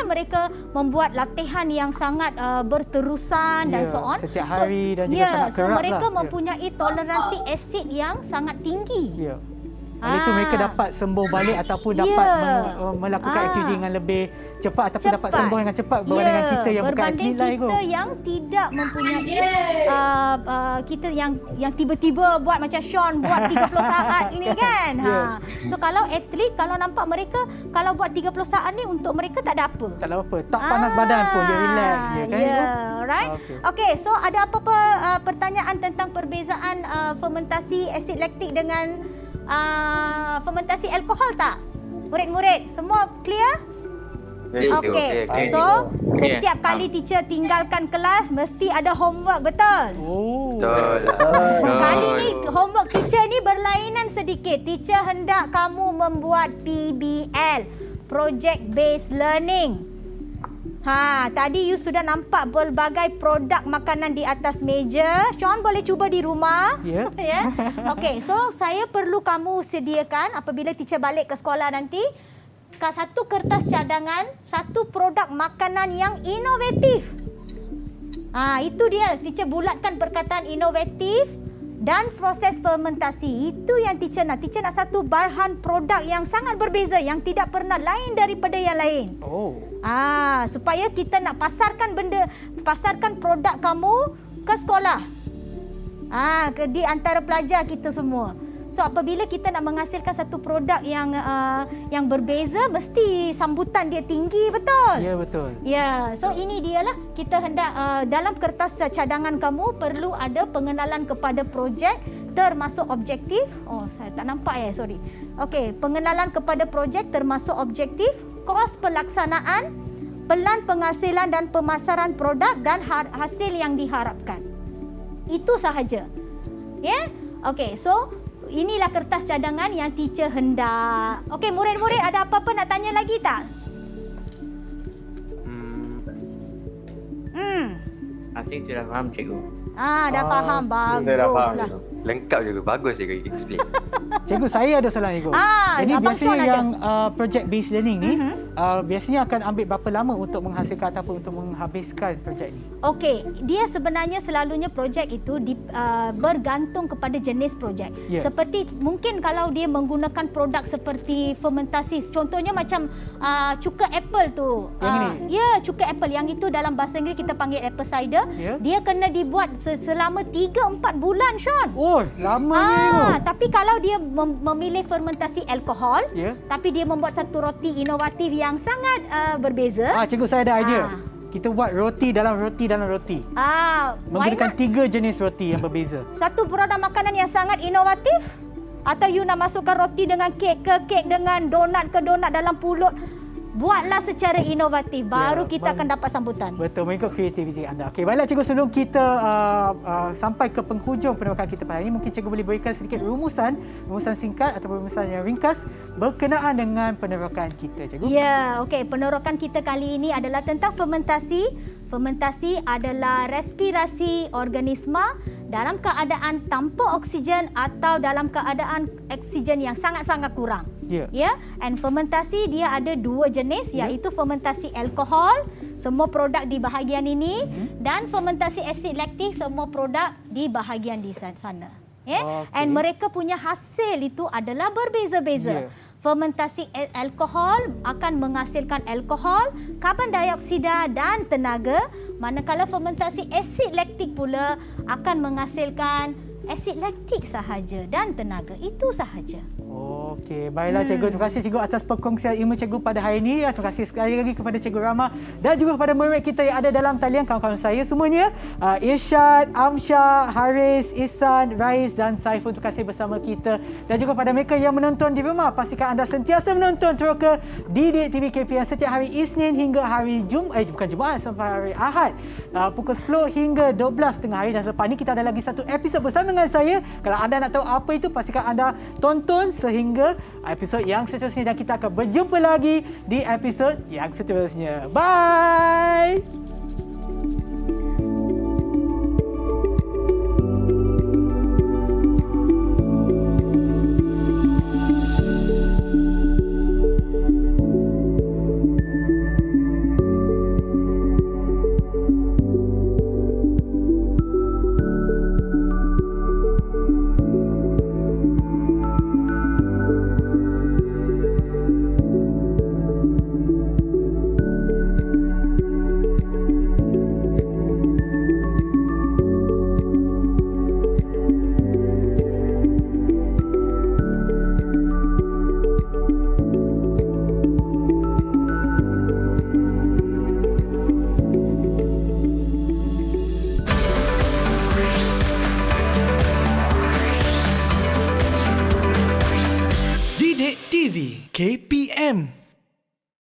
mereka membuat latihan yang sangat berterusan dan so on. Setiap hari dan juga sangat kerap mereka mempunyai toleransi asid yang sangat tinggi. Itu mereka dapat sembuh balik ataupun dapat melakukan aktiviti dengan lebih cepat ataupun dapat sembuh dengan cepat berbanding kita yang bukan atlet lah. Kita yang tidak mempunyai kita yang tiba-tiba buat macam Sean buat 30 saat ini kan. So kalau atlet, kalau nampak mereka kalau buat 30 saat ni untuk mereka tak ada apa. Tak ada apa. Tak panas badan pun, dia relax je kan. Alright. Okey, so ada apa-apa pertanyaan tentang perbezaan fermentasi asid laktik dengan fermentasi alkohol tak? Murid-murid, semua clear? Okey. So, setiap kali teacher tinggalkan kelas mesti ada homework, betul? Betul. Kali ni homework teacher ni berlainan sedikit. Teacher hendak kamu membuat PBL, Project Based Learning. Tadi you sudah nampak pelbagai produk makanan di atas meja. Sean boleh cuba di rumah. Ya. Yeah. Okey, so saya perlu kamu sediakan apabila teacher balik ke sekolah nanti, satu kertas cadangan, satu produk makanan yang inovatif. Itu dia, teacher bulatkan perkataan inovatif dan proses fermentasi. Itu yang teacher nak. Teacher nak satu bahan produk yang sangat berbeza, yang tidak pernah lain daripada yang lain. Supaya kita nak pasarkan produk kamu ke sekolah. Di antara pelajar kita semua. So apabila kita nak menghasilkan satu produk yang berbeza, mesti sambutan dia tinggi, betul? Ya, betul. Ya, so ini dialah kita hendak dalam kertas cadangan kamu perlu ada pengenalan kepada projek termasuk objektif. Saya tak nampak sorry. Okey, pengenalan kepada projek termasuk objektif, kos pelaksanaan, pelan penghasilan dan pemasaran produk dan hasil yang diharapkan. Itu sahaja. Ya? Okey, so inilah kertas cadangan yang teacher hendak. Okey, murid-murid ada apa-apa nak tanya lagi tak? Asing sudah faham, cikgu. Dah faham. Baguslah. Lengkap juga. Bagus cikgu explain. Cikgu, saya ada soalan cikgu. Jadi biasanya yang project based learning ni biasanya akan ambil berapa lama untuk menghasilkan ataupun untuk menghabiskan projek ni? Okey, dia sebenarnya selalunya projek itu bergantung kepada jenis projek. Seperti mungkin kalau dia menggunakan produk seperti fermentasi, contohnya macam cuka apple tu. Yang ini? Ya, cuka apple. Yang itu dalam bahasa Inggeris kita panggil apple cider. Dia kena dibuat selama 3-4 bulan, Sean. Lamanya. Tapi kalau dia memilih fermentasi alkohol, tapi dia membuat satu roti inovatif yang sangat berbeza. Cikgu, saya ada idea. Kita buat roti dalam roti dalam roti. Menggunakan 3 jenis roti yang berbeza. Satu produk makanan yang sangat inovatif. Atau you nak masukkan roti dengan kek ke kek, dengan donat ke donat dalam pulut. Buatlah secara inovatif, baru kita akan dapat sambutan. Betul, mengikut kreativiti anda. Okey, baiklah cikgu, sebelum kita sampai ke penghujung penerbangan kita pada hari ini, mungkin cikgu boleh berikan sedikit rumusan singkat atau rumusan yang ringkas berkenaan dengan penerbangan kita, cikgu. Ya, okey. Penerokan kita kali ini adalah tentang fermentasi. Fermentasi adalah respirasi organisma dalam keadaan tanpa oksigen atau dalam keadaan oksigen yang sangat-sangat kurang. Ya, and fermentasi dia ada 2 jenis, iaitu fermentasi alkohol, semua produk di bahagian ini, dan fermentasi asid laktik, semua produk di bahagian di sana. And mereka punya hasil itu adalah berbeza-beza. Fermentasi alkohol akan menghasilkan alkohol, karbon dioksida dan tenaga, manakala fermentasi asid laktik pula akan menghasilkan asid laktik sahaja dan tenaga. Itu sahaja. Okey, baiklah cikgu. Terima kasih cikgu atas perkongsian ilmu cikgu pada hari ini. Terima kasih sekali lagi kepada cikgu Rama dan juga kepada murid kita yang ada dalam talian, kawan-kawan saya semuanya. Irsyad, Amsyah, Haris, Ihsan, Rais dan Saiful. Terima kasih bersama kita. Dan juga kepada mereka yang menonton di rumah, pastikan anda sentiasa menonton Teroka Didik TV KPM setiap hari Isnin hingga hari Jumaat sampai hari Ahad. Pukul 10 hingga 12 tengah hari. Dan selepas ini kita ada lagi satu episod bersama dengan saya. Kalau anda nak tahu apa itu, pastikan anda tonton sehingga episod yang seterusnya, dan kita akan berjumpa lagi di episod yang seterusnya. Bye! TV KPM